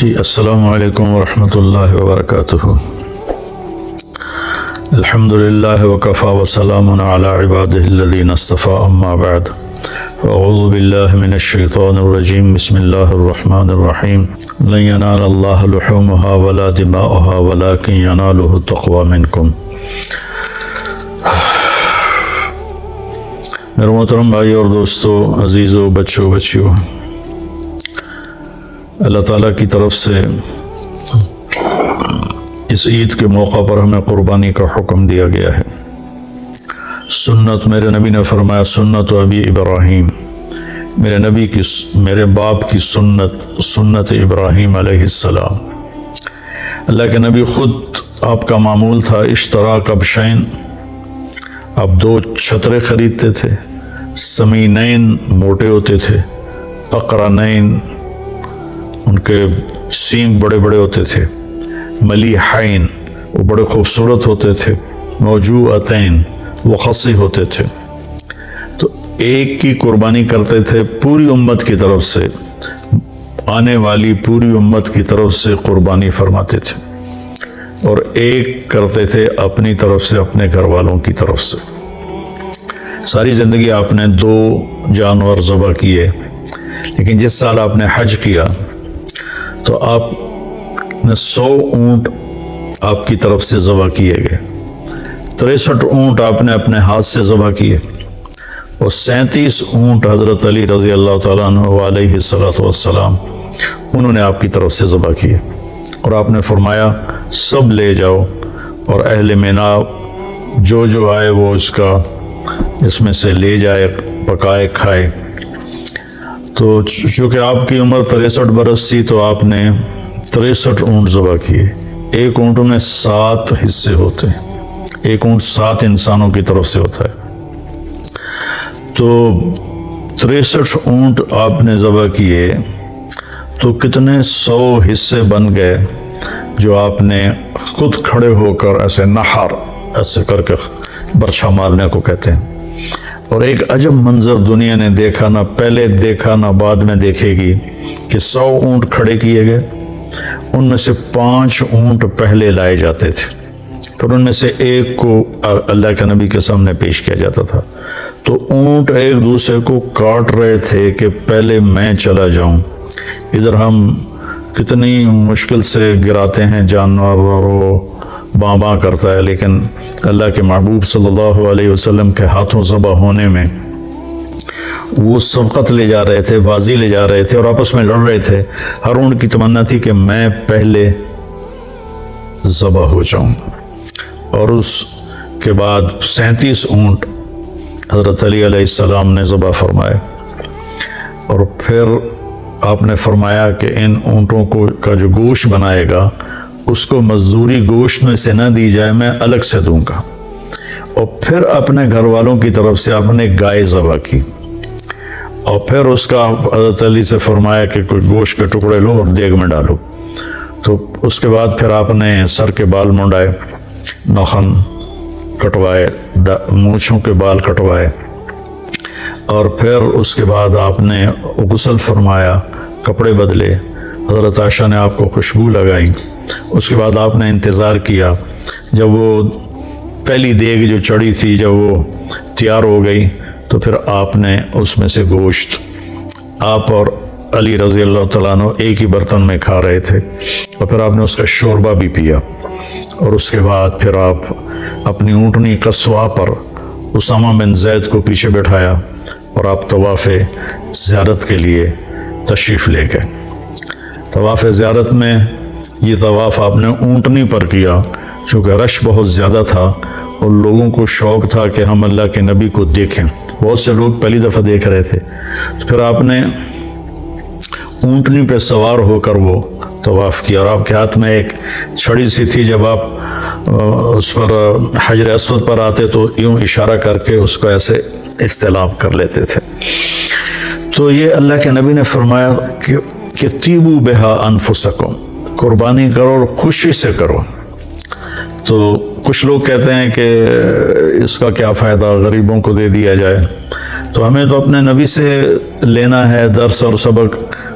جی السلام علیکم ورحمۃ اللہ وبرکاتہ۔ الحمد للہ وکفی وسلام علی عبادہ الذین اصطفی، اما بعد اعوذ باللہ من الشیطان الرجیم، بسم اللہ الرحمن الرحیم۔ لن ینال اللہ لحومها ولا دماؤها ولکن ینالہ التقوی منکم۔ میرے محترم بھائی اور دوستو، عزیزو، بچیوں، اللہ تعالیٰ کی طرف سے اس عید کے موقع پر ہمیں قربانی کا حکم دیا گیا ہے۔ سنت، میرے نبی نے فرمایا سنت ابی ابراہیم، میرے باپ کی سنت ابراہیم علیہ السلام۔ اللہ کے نبی خود، آپ کا معمول تھا اشتراک کبشین، آپ 2 چھترے خریدتے تھے، سمینین موٹے ہوتے تھے، اقرنین ان کے سینگ بڑے بڑے ہوتے تھے، ملیحین وہ بڑے خوبصورت ہوتے تھے، موجوعتین وہ خصی ہوتے تھے۔ تو ایک کی قربانی کرتے تھے پوری امت کی طرف سے، آنے والی پوری امت کی طرف سے قربانی فرماتے تھے، اور ایک کرتے تھے اپنی طرف سے، اپنے گھر والوں کی طرف سے۔ ساری زندگی آپ نے 2 جانور ذبح کیے، لیکن جس سال آپ نے حج کیا تو آپ نے 100 اونٹ آپ کی طرف سے ذبح کیے گئے، 63 اونٹ آپ نے اپنے ہاتھ سے ذبح کیے، اور 37 اونٹ حضرت علی رضی اللہ تعالیٰ عنہ علیہ السلام انہوں نے آپ کی طرف سے ذبح کیے، اور آپ نے فرمایا سب لے جاؤ، اور اہل مینا جو آئے وہ اس میں سے لے جائے، پکائے کھائے۔ تو چونکہ آپ کی عمر 63 برس تھی تو آپ نے 63 اونٹ ذبح کیے۔ ایک اونٹ میں 7 حصے ہوتے ہیں، ایک اونٹ 7 انسانوں کی طرف سے ہوتا ہے۔ تو 63 اونٹ آپ نے ذبح کیے تو کتنے 100 حصے بن گئے، جو آپ نے خود کھڑے ہو کر ایسے نحر ایسے کر کے برچھا مارنے کو کہتے ہیں۔ اور ایک عجب منظر دنیا نے دیکھا، نہ پہلے دیکھا نہ بعد میں دیکھے گی، کہ 100 اونٹ کھڑے کیے گئے، ان میں سے 5 اونٹ پہلے لائے جاتے تھے، پھر ان میں سے ایک کو اللہ کے نبی کے سامنے پیش کیا جاتا تھا۔ تو اونٹ ایک دوسرے کو کاٹ رہے تھے کہ پہلے میں چلا جاؤں۔ ادھر ہم کتنی مشکل سے گراتے ہیں جانور، اور وہ باں کرتا ہے، لیکن اللہ کے محبوب صلی اللہ علیہ وسلم کے ہاتھوں ذبح ہونے میں وہ سبقت لے جا رہے تھے، بازی لے جا رہے تھے، اور آپس میں لڑ رہے تھے۔ ہر اونٹ کی تمنا تھی کہ میں پہلے ذبح ہو جاؤں۔ اور اس کے بعد 37 اونٹ حضرت علی علیہ السلام نے ذبح فرمائے، اور پھر آپ نے فرمایا کہ ان اونٹوں کا جو گوشت بنائے گا اس کو مزدوری گوشت میں سے نہ دی جائے، میں الگ سے دوں گا۔ اور پھر اپنے گھر والوں کی طرف سے آپ نے گائے ذبح کی، اور پھر اس کا حضرت علی سے فرمایا کہ کوئی گوشت کے ٹکڑے لو اور دیگ میں ڈالو۔ تو اس کے بعد پھر آپ نے سر کے بال منڈائے، ناخن کٹوائے، مونچھوں کے بال کٹوائے، اور پھر اس کے بعد آپ نے غسل فرمایا، کپڑے بدلے، حضرت عائشہ نے آپ کو خوشبو لگائی۔ اس کے بعد آپ نے انتظار کیا، جب وہ پہلی دیگ جو چڑھی تھی جب وہ تیار ہو گئی تو پھر آپ نے اس میں سے گوشت، آپ اور علی رضی اللہ تعالیٰ عنہ ایک ہی برتن میں کھا رہے تھے، اور پھر آپ نے اس کا شوربہ بھی پیا۔ اور اس کے بعد پھر آپ اپنی اونٹنی قصوہ پر اسامہ بن زید کو پیچھے بٹھایا، اور آپ طواف زیارت کے لیے تشریف لے گئے۔ طواف زیارت میں یہ طواف آپ نے اونٹنی پر کیا، چونکہ رش بہت زیادہ تھا اور لوگوں کو شوق تھا کہ ہم اللہ کے نبی کو دیکھیں، بہت سے لوگ پہلی دفعہ دیکھ رہے تھے۔ تو پھر آپ نے اونٹنی پہ سوار ہو کر وہ طواف کیا، اور آپ کے ہاتھ میں ایک چھڑی سی تھی، جب آپ اس پر حجر اسود پر آتے تو یوں اشارہ کر کے اس کو ایسے استلام کر لیتے تھے۔ تو یہ اللہ کے نبی نے فرمایا کہ طیبوا بہا انفسکم، قربانی کرو اور خوشی سے کرو۔ تو کچھ لوگ کہتے ہیں کہ اس کا کیا فائدہ، غریبوں کو دے دیا جائے۔ تو ہمیں تو اپنے نبی سے لینا ہے درس اور سبق،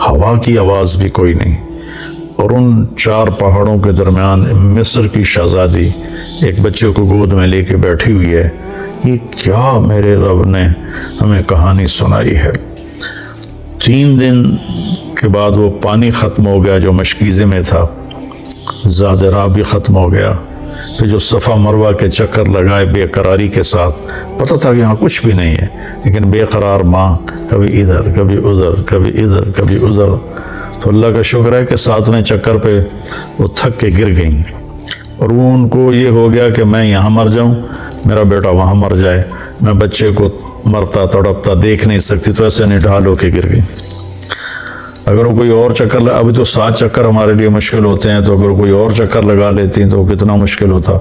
ہوا کی آواز بھی کوئی نہیں، اور ان 4 پہاڑوں کے درمیان مصر کی شہزادی ایک بچے کو گود میں لے کے بیٹھی ہوئی ہے۔ یہ کیا میرے رب نے ہمیں کہانی سنائی ہے۔ 3 دن کے بعد وہ پانی ختم ہو گیا جو مشکیزے میں تھا، زاد راہ بھی ختم ہو گیا۔ پھر جو صفا مروہ کے چکر لگائے بے قراری کے ساتھ، پتہ تھا کہ یہاں کچھ بھی نہیں ہے، لیکن بے قرار ماں کبھی ادھر کبھی ادھر کبھی ادھر کبھی ادھر، تو اللہ کا شکر ہے کہ 7ویں چکر پہ وہ تھک کے گر گئیں، اور وہ ان کو یہ ہو گیا کہ میں یہاں مر جاؤں، میرا بیٹا وہاں مر جائے، میں بچے کو مرتا تڑپتا دیکھ نہیں سکتی، تو ایسے نڈھال ہو کے گر گئی۔ اگر وہ کوئی اور چکر ابھی تو 7 چکر ہمارے لیے مشکل ہوتے ہیں، تو اگر کوئی اور چکر لگا لیتی تو کتنا مشکل ہوتا۔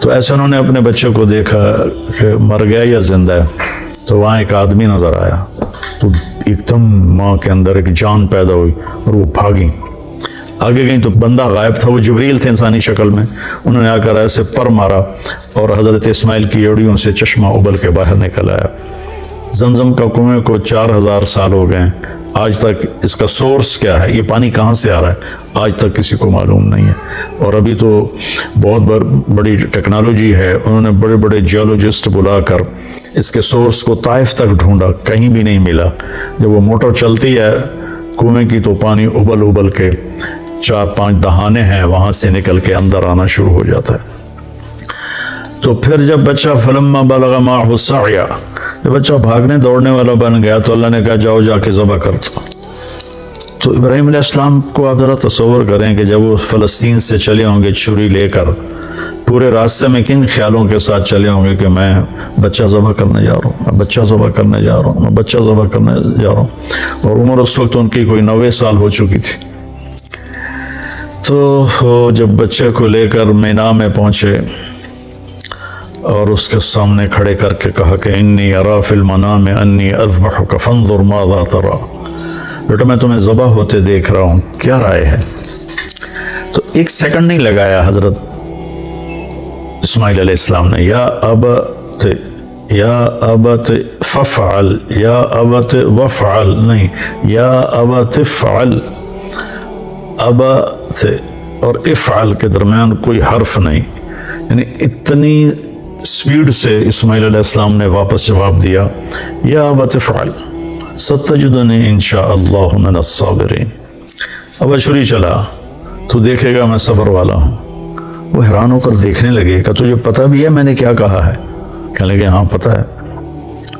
تو ایسے انہوں نے اپنے بچے کو دیکھا کہ مر گیا یا زندہ ہے، تو وہاں ایک آدمی نظر آیا، تو ایک دم ماں کے اندر ایک جان پیدا ہوئی اور وہ بھاگیں۔ آگے گئیں تو بندہ غائب تھا، وہ جبریل تھے انسانی شکل میں، انہوں نے آ کر ایسے پر مارا اور حضرت اسماعیل کی ایڑیوں سے چشمہ ابل کے باہر نکل آیا۔ زمزم کا کنویں کو 4000 سال ہو گئے، آج تک اس کا سورس کیا ہے، یہ پانی کہاں سے آ رہا ہے، آج تک کسی کو معلوم نہیں ہے۔ اور ابھی تو بہت بڑی ٹیکنالوجی ہے، انہوں نے بڑے بڑے جیولوجسٹ بلا کر اس کے سورس کو طائف تک ڈھونڈا، کہیں بھی نہیں ملا۔ جب وہ موٹر چلتی ہے کنویں کی تو پانی ابل ابل کے 4-5 دہانے ہیں وہاں سے نکل کے اندر آنا شروع ہو جاتا ہے۔ تو پھر جب بچہ فلما بلغ معه السعی، جب بچہ بھاگنے دوڑنے والا بن گیا تو اللہ نے کہا جاؤ جا کے ذبح کر دو۔ تو ابراہیم علیہ السلام کو آپ ذرا تصور کریں کہ جب وہ فلسطین سے چلے ہوں گے چھری لے کر، پورے راستے میں کن خیالوں کے ساتھ چلے ہوں گے کہ میں بچہ ذبح کرنے جا رہا ہوں، میں بچہ ذبح کرنے جا رہا ہوں، میں بچہ ذبح کرنے جا رہا ہوں، اور عمر اس وقت ان کی کوئی 90 سال ہو چکی تھی۔ تو جب بچے کو لے کر مینا میں پہنچے اور اس کے سامنے کھڑے کر کے کہا کہ انی ارا فی المنام انی اذبحک فانظر ماذا ترى، بیٹا میں تمہیں ذبح ہوتے دیکھ رہا ہوں، کیا رائے ہے؟ تو 1 سیکنڈ نہیں لگایا حضرت اسماعیل علیہ السلام نے، یا ابت ففعل، یا ابت وفعل نہیں، یا ابت فعل، ابت اور افعل کے درمیان کوئی حرف نہیں، یعنی اتنی سپیڈ سے اسماعیل علیہ السلام نے واپس جواب دیا، یا ابت افعل ستجدنی انشاءاللہ من الصابرین۔ اب چھری چلا تو دیکھے گا میں صبر والا ہوں۔ وہ حیران ہو کر دیکھنے لگے کہ تجھے پتہ بھی ہے میں نے کیا کہا ہے؟ کہنے لگے ہاں پتہ ہے،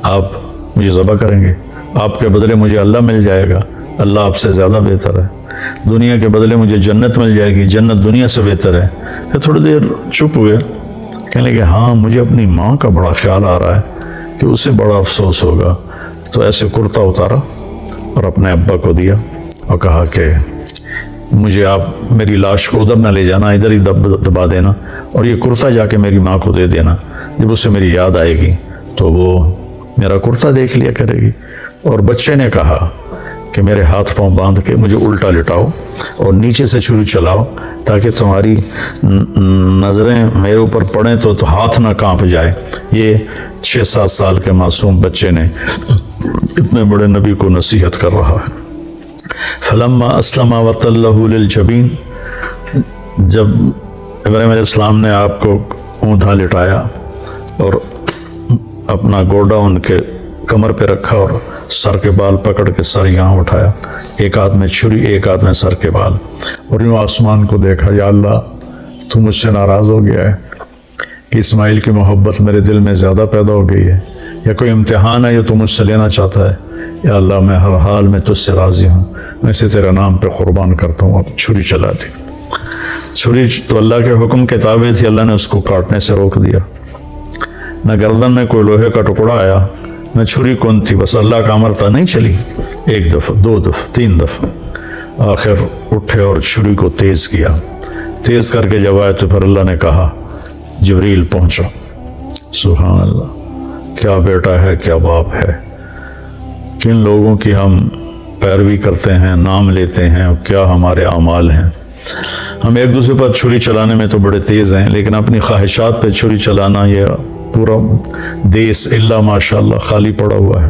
آپ مجھے ذبح کریں گے، آپ کے بدلے مجھے اللہ مل جائے گا، اللہ آپ سے زیادہ بہتر ہے، دنیا کے بدلے مجھے جنت مل جائے گی، جنت دنیا سے بہتر ہے۔ پھر تھوڑی دیر چپ ہوئے، کہنے لگے ہاں مجھے اپنی ماں کا بڑا خیال آ رہا ہے کہ اسے بڑا افسوس ہوگا۔ تو ایسے کرتا اتارا اور اپنے ابا کو دیا اور کہا کہ مجھے آپ میری لاش کو ادھر نہ لے جانا، ادھر ہی دبا دینا، اور یہ کرتا جا کے میری ماں کو دے دینا، جب اسے میری یاد آئے گی تو وہ میرا کرتا دیکھ لیا کرے گی۔ اور بچے نے کہا کہ میرے ہاتھ پاؤں باندھ کے مجھے الٹا لٹاؤ اور نیچے سے چھری چلاؤ تاکہ تمہاری نظریں میرے اوپر پڑیں تو ہاتھ نہ کانپ جائے۔ یہ 6-7 سال کے معصوم بچے نے اتنے بڑے نبی کو نصیحت کر رہا ہے۔ فلما اسلم وتلہ للجبین، جب ابراہیم علیہ السلام نے آپ کو اوندا لٹایا اور اپنا گوڈا ان کے کمر پہ رکھا اور سر کے بال پکڑ کے سر یہاں اٹھایا، ایک ہاتھ میں چھری ایک ہاتھ میں سر کے بال، اور یوں آسمان کو دیکھا، یا اللہ تو مجھ سے ناراض ہو گیا ہے کہ اسماعیل کی محبت میرے دل میں زیادہ پیدا ہو گئی ہے، یا کوئی امتحان ہے یا تو مجھ سے لینا چاہتا ہے؟ یا اللہ میں ہر حال میں تجھ سے راضی ہوں، میں اسے تیرے نام پہ قربان کرتا ہوں۔ اب چھری چلا دی، چھری تو اللہ کے حکم کے تابع تھی، اللہ نے اس کو کاٹنے سے روک دیا۔ نہ گردن میں کوئی لوہے کا ٹکڑا آیا، نہ چھری کون تھی، بس اللہ کا امر تھا، نہیں چلی، 1 دفعہ 2 دفعہ 3 دفعہ، آخر اٹھے اور چھری کو تیز کیا، تیز کر کے جب آئے تو پھر اللہ نے کہا جبریل پہنچو۔ سبحان اللہ، کیا بیٹا ہے، کیا باپ ہے، کن لوگوں کی ہم پیروی کرتے ہیں، نام لیتے ہیں، کیا ہمارے اعمال ہیں۔ ہم ایک دوسرے پر چھری چلانے میں تو بڑے تیز ہیں، لیکن اپنی خواہشات پہ چھری چلانا، یہ پورا دیس الا ماشاء اللہ خالی پڑا ہوا ہے۔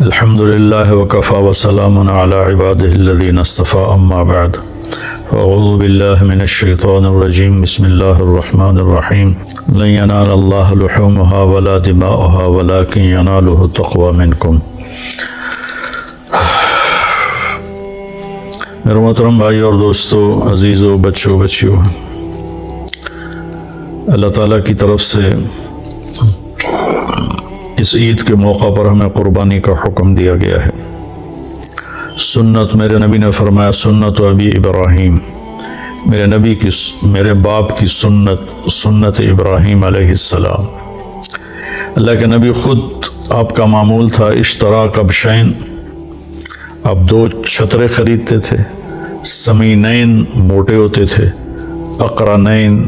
الحمد لله وكفى وسلام على عباده الذين اصطفى أما بعد أعوذ بالله من الشيطان الرجيم بسم الله الرحمن الرحيم لن ينال الله لحومها ولا دماؤها ولكن يناله التقوى منكم۔ میرے محترم بھائی اور دوستو، عزیزو، بچوں بچیوں، اللہ تعالیٰ کی طرف سے اس عید کے موقع پر ہمیں قربانی کا حکم دیا گیا ہے۔ سنت، میرے نبی نے فرمایا سنت ابی ابراہیم، میرے باپ کی سنت ابراہیم علیہ السلام۔ اللہ کے نبی خود، آپ کا معمول تھا اشترا کبشین، آپ 2 چھترے خریدتے تھے، سمینین موٹے ہوتے تھے، اقرنین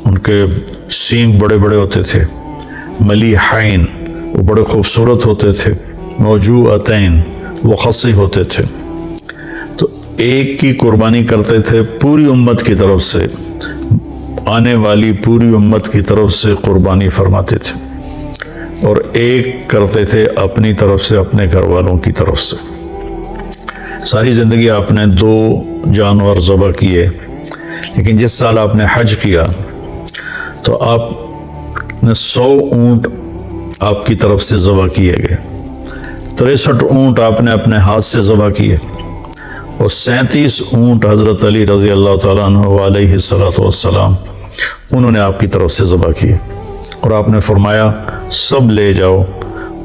ان کے سینگ بڑے بڑے ہوتے تھے، ملیحین وہ بڑے خوبصورت ہوتے تھے، موجوعتین وہ خصی ہوتے تھے۔ تو ایک کی قربانی کرتے تھے پوری امت کی طرف سے، آنے والی پوری امت کی طرف سے قربانی فرماتے تھے، اور ایک کرتے تھے اپنی طرف سے، اپنے گھر والوں کی طرف سے۔ ساری زندگی آپ نے 2 جانور ذبح کیے، لیکن جس سال آپ نے حج کیا تو آپ نے 100 اونٹ آپ کی طرف سے ذبح کیے گئے، 63 اونٹ آپ نے اپنے ہاتھ سے ذبح کیے، اور 37 اونٹ حضرت علی رضی اللہ تعالیٰ عنہ علیہ السلام انہوں نے آپ کی طرف سے ذبح کیے، اور آپ نے فرمایا سب لے جاؤ،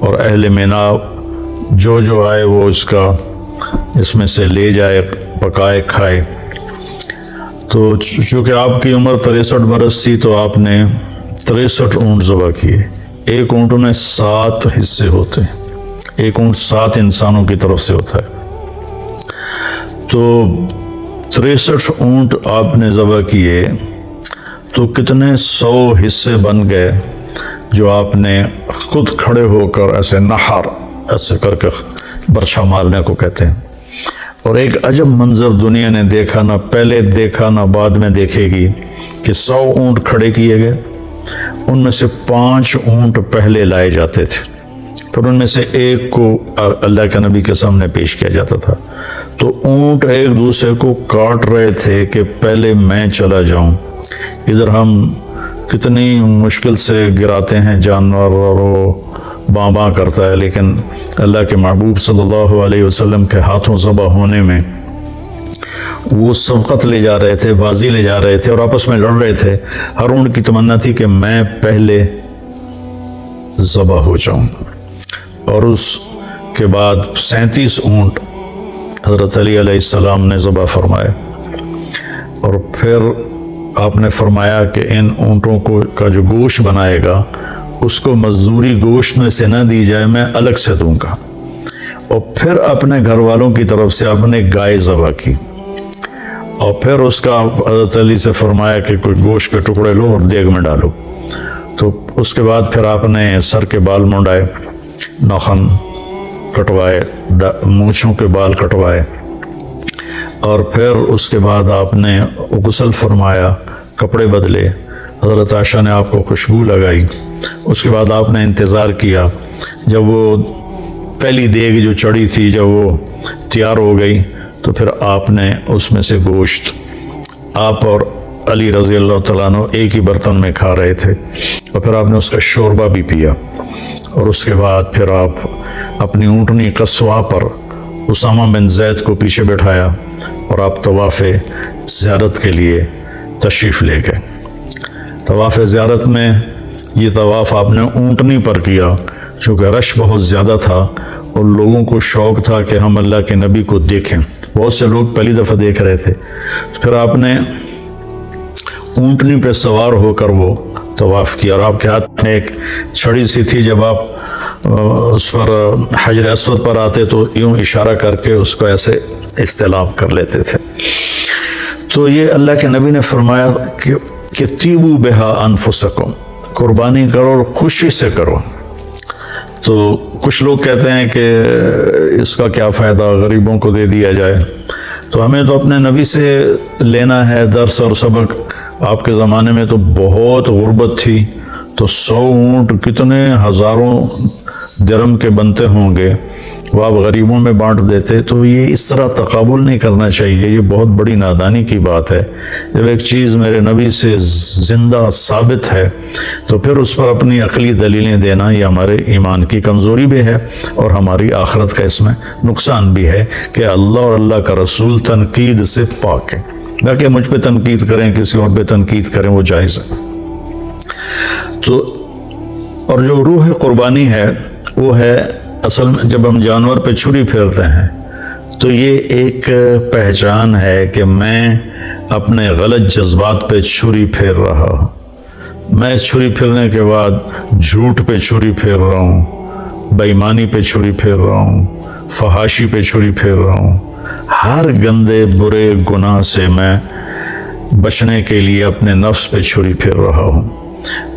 اور اہل مینا جو آئے وہ اس میں سے لے جائے، پکائے کھائے۔ تو چونکہ آپ کی عمر 63 برس تھی تو آپ نے 63 اونٹ ذبح کیے۔ ایک اونٹ میں 7 حصے ہوتے ہیں، ایک اونٹ 7 انسانوں کی طرف سے ہوتا ہے۔ تو 63 اونٹ آپ نے ذبح کیے تو کتنے 100 حصے بن گئے، جو آپ نے خود کھڑے ہو کر ایسے نحر ایسے کر کے برچھا مارنے کو کہتے ہیں۔ اور ایک عجب منظر دنیا نے دیکھا، نہ پہلے دیکھا نہ بعد میں دیکھے گی، کہ 100 اونٹ کھڑے کیے گئے، ان میں سے 5 اونٹ پہلے لائے جاتے تھے، پھر ان میں سے ایک کو اللہ کے نبی کے سامنے پیش کیا جاتا تھا۔ تو اونٹ ایک دوسرے کو کاٹ رہے تھے کہ پہلے میں چلا جاؤں۔ ادھر ہم کتنی مشکل سے گراتے ہیں جانور، اور وہ باں باں کرتا ہے، لیکن اللہ کے محبوب صلی اللہ علیہ وسلم کے ہاتھوں ذبح ہونے میں وہ سبقت لے جا رہے تھے، بازی لے جا رہے تھے، اور آپس میں لڑ رہے تھے۔ ہر اونٹ کی تمنا تھی کہ میں پہلے ذبح ہو جاؤں۔ اور اس کے بعد 37 اونٹ حضرت علی علیہ السلام نے ذبح فرمائے، اور پھر آپ نے فرمایا کہ ان اونٹوں کا جو گوشت بنائے گا اس کو مزدوری گوشت میں سے نہ دی جائے، میں الگ سے دوں گا۔ اور پھر اپنے گھر والوں کی طرف سے آپ نے گائے ذبح کی، اور پھر اس کا حضرت علی سے فرمایا کہ کوئی گوشت کے ٹکڑے لو اور دیگ میں ڈالو۔ تو اس کے بعد پھر آپ نے سر کے بال منڈائے، ناخن کٹوائے، مونچھوں کے بال کٹوائے، اور پھر اس کے بعد آپ نے غسل فرمایا، کپڑے بدلے، حضرت عائشہ نے آپ کو خوشبو لگائی۔ اس کے بعد آپ نے انتظار کیا، جب وہ پہلی دیگ جو چڑھی تھی جب وہ تیار ہو گئی تو پھر آپ نے اس میں سے گوشت، آپ اور علی رضی اللہ تعالیٰ عنہ ایک ہی برتن میں کھا رہے تھے، اور پھر آپ نے اس کا شوربہ بھی پیا، اور اس کے بعد پھر آپ اپنی اونٹنی قصوہ پر اسامہ بن زید کو پیچھے بٹھایا، اور آپ طواف زیارت کے لیے تشریف لے گئے۔ طواف زیارت میں یہ طواف آپ نے اونٹنی پر کیا، چونکہ رش بہت زیادہ تھا اور لوگوں کو شوق تھا کہ ہم اللہ کے نبی کو دیکھیں، بہت سے لوگ پہلی دفعہ دیکھ رہے تھے۔ پھر آپ نے اونٹنی پہ سوار ہو کر وہ طواف کیا، اور آپ کے ہاتھ میں ایک چھڑی سی تھی، جب آپ اس پر حجر اسود پر آتے تو یوں اشارہ کر کے اس کو ایسے استلام کر لیتے تھے۔ تو یہ اللہ کے نبی نے فرمایا کہ تیبو بہا انفسکم، قربانی کرو اور خوشی سے کرو۔ تو کچھ لوگ کہتے ہیں کہ اس کا کیا فائدہ، غریبوں کو دے دیا جائے۔ تو ہمیں تو اپنے نبی سے لینا ہے درس اور سبق۔ آپ کے زمانے میں تو بہت غربت تھی، تو 100 اونٹ کتنے ہزاروں درہم کے بنتے ہوں گے وہ آپ غریبوں میں بانٹ دیتے، تو یہ اس طرح تقابل نہیں کرنا چاہیے، یہ بہت بڑی نادانی کی بات ہے۔ جب ایک چیز میرے نبی سے زندہ ثابت ہے تو پھر اس پر اپنی عقلی دلیلیں دینا یہ ہمارے ایمان کی کمزوری بھی ہے اور ہماری آخرت کا اس میں نقصان بھی ہے کہ اللہ اور اللہ کا رسول تنقید سے پاک ہے۔ باقی مجھ پہ تنقید کریں، کسی اور پہ تنقید کریں، وہ جائز ہے۔ تو اور جو روح قربانی ہے وہ ہے اصل میں جب ہم جانور پہ چھری پھیرتے ہیں تو یہ ایک پہچان ہے کہ میں اپنے غلط جذبات پہ چھری پھیر رہا ہوں، میں اس چھری پھیرنے کے بعد جھوٹ پہ چھری پھیر رہا ہوں، بے ایمانی پہ چھری پھیر رہا ہوں، فحاشی پہ چھری پھیر رہا ہوں، ہر گندے برے گناہ سے میں بچنے کے لیے اپنے نفس پہ چھری پھیر رہا ہوں۔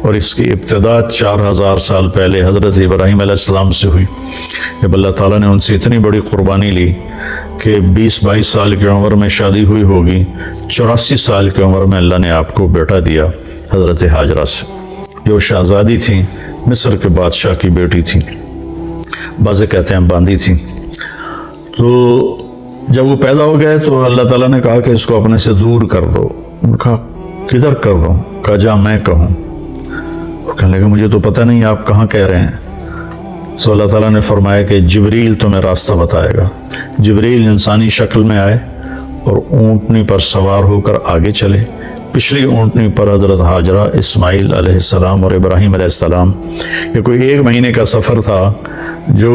اور اس کی ابتدا 4000 سال پہلے حضرت ابراہیم علیہ السلام سے ہوئی، جب اللہ تعالیٰ نے ان سے اتنی بڑی قربانی لی کہ 20-22 سال کی عمر میں شادی ہوئی ہوگی، 84 سال کی عمر میں اللہ نے آپ کو بیٹا دیا حضرت ہاجرہ سے، جو شہزادی تھیں، مصر کے بادشاہ کی بیٹی تھیں، بعض کہتے ہیں باندی تھیں۔ تو جب وہ پیدا ہو گئے تو اللہ تعالیٰ نے کہا کہ اس کو اپنے سے دور کر دو۔ ان کا کدھر کر دو؟ کہا جا میں کہوں۔ کہنے لگے مجھے تو پتہ نہیں آپ کہاں کہہ رہے ہیں۔ تو اللہ تعالیٰ نے فرمایا کہ جبریل تمہیں راستہ بتائے گا۔ جبریل انسانی شکل میں آئے اور اونٹنی پر سوار ہو کر آگے چلے۔ پچھلی اونٹنی پر حضرت ہاجرہ، اسماعیل علیہ السلام اور ابراہیم علیہ السلام۔ یہ کوئی 1 مہینے کا سفر تھا جو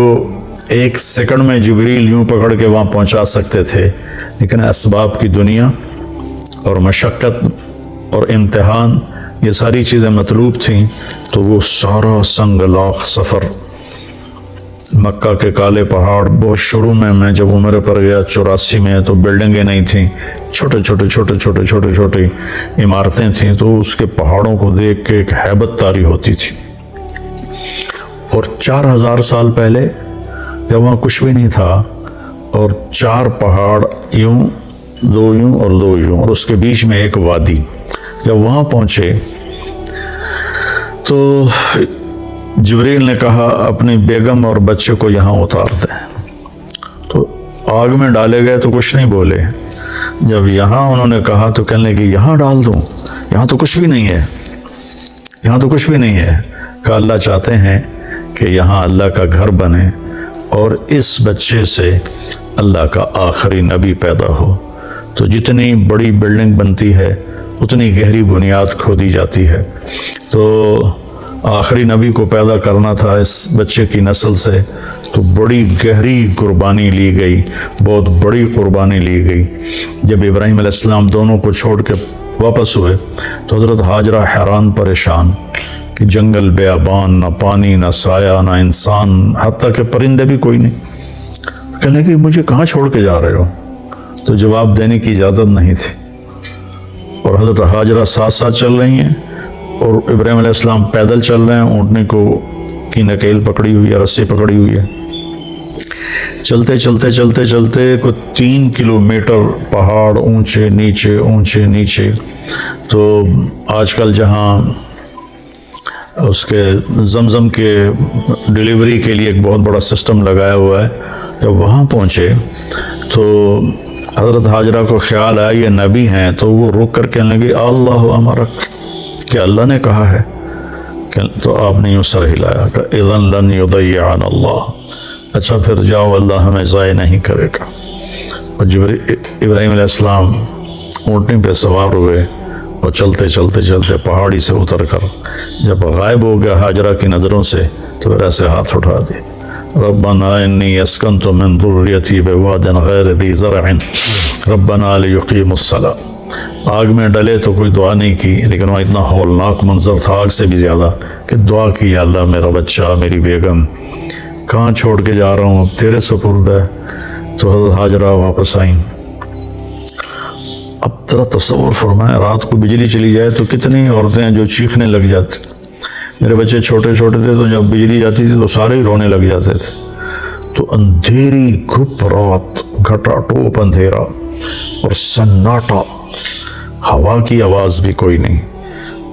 1 سیکنڈ میں جبریل یوں پکڑ کے وہاں پہنچا سکتے تھے، لیکن اسباب کی دنیا اور مشقت اور امتحان یہ ساری چیزیں مطلوب تھیں، تو وہ سارا سنگ لاخ سفر مکہ کے کالے پہاڑ، بہت شروع میں جب عمرے پر گیا 84 میں، تو بلڈنگیں نہیں تھیں، چھوٹے عمارتیں تھیں، تو اس کے پہاڑوں کو دیکھ کے ایک ہیبت طاری ہوتی تھی۔ اور 4000 سال پہلے جب وہاں کچھ بھی نہیں تھا اور 4 پہاڑ یوں، 2 یوں اور 2 یوں، اور اس کے بیچ میں ایک وادی، جب وہاں پہنچے تو جبریل نے کہا اپنی بیگم اور بچے کو یہاں اتار دیں۔ تو آگ میں ڈالے گئے تو کچھ نہیں بولے، جب یہاں انہوں نے کہا تو کہنے لگے یہاں ڈال دوں، یہاں تو کچھ بھی نہیں ہے، یہاں تو کچھ بھی نہیں ہے۔ کہا اللہ چاہتے ہیں کہ یہاں اللہ کا گھر بنے اور اس بچے سے اللہ کا آخری نبی پیدا ہو۔ تو جتنی بڑی بلڈنگ بنتی ہے اتنی گہری بنیاد کھودی جاتی ہے۔ تو آخری نبی کو پیدا کرنا تھا اس بچے کی نسل سے، تو بڑی گہری قربانی لی گئی، بہت بڑی قربانی لی گئی۔ جب ابراہیم علیہ السلام دونوں کو چھوڑ کے واپس ہوئے تو حضرت ہاجرہ حیران پریشان کہ جنگل بیابان، نہ پانی، نہ سایہ، نہ انسان، حتیٰ کہ پرندے بھی کوئی نہیں۔ کہنے کہ مجھے کہاں چھوڑ کے جا رہے ہو؟ تو جواب دینے کی اجازت نہیں تھی، اور حضرت ہاجرہ ساتھ چل رہی ہیں اور ابراہیم علیہ السلام پیدل چل رہے ہیں، اونٹنے کو کی نکیل پکڑی ہوئی ہے، رسی پکڑی ہوئی ہے۔ چلتے کوئی 3 کلومیٹر پہاڑ اونچے نیچے۔ تو آج کل جہاں اس کے زمزم کے ڈیلیوری کے لیے ایک بہت بڑا سسٹم لگایا ہوا ہے، جب وہاں پہنچے تو حضرت ہاجرہ کو خیال آیا یہ نبی ہیں، تو وہ رک کر کہنے لگی اللہ امرک، کہ اللہ نے کہا ہے؟ تو آپ نے یوں سر ہلایا کہ اذن لن یضیعنا اللہ، اچھا پھر جاؤ اللہ ہمیں ضائع نہیں کرے گا۔ اور ابراہیم علیہ السلام اونٹنی پہ سوار ہوئے اور چلتے پہاڑی سے اتر کر جب غائب ہو گیا ہاجرہ کی نظروں سے، تو پھر ایسے ہاتھ اٹھا دیے، ربنا انی اسکنت من ذریتی بواد غیر ذی زرع ربنا لیقیموا الصلاۃ۔ آگ میں ڈلے تو کوئی دعا نہیں کی، لیکن وہ اتنا ہولناک منظر تھا آگ سے بھی زیادہ کہ دعا کی اللہ میرا بچہ، میری بیگم کہاں چھوڑ کے جا رہا ہوں، تیرے سپرد ہے۔ تو حضرت ہاجرہ واپس آئیں۔ اب ذرا تصور فرمائیں، رات کو بجلی چلی جائے تو کتنی عورتیں ہیں جو چیخنے لگ جاتی۔ میرے بچے چھوٹے تھے تو جب بجلی جاتی تھی تو سارے ہی رونے لگ جاتے تھے۔ تو اندھیری گھپ رات، گھٹا ٹوپ اندھیرا اور سناٹا، ہوا کی آواز بھی کوئی نہیں،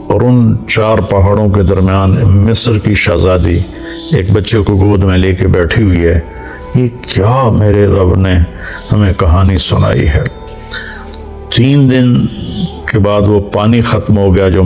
اور ان 4 پہاڑوں کے درمیان مصر کی شہزادی ایک بچے کو گود میں لے کے بیٹھی ہوئی ہے، یہ کیا میرے رب نے ہمیں کہانی سنائی ہے۔ 3 دن کے بعد وہ پانی ختم ہو گیا جو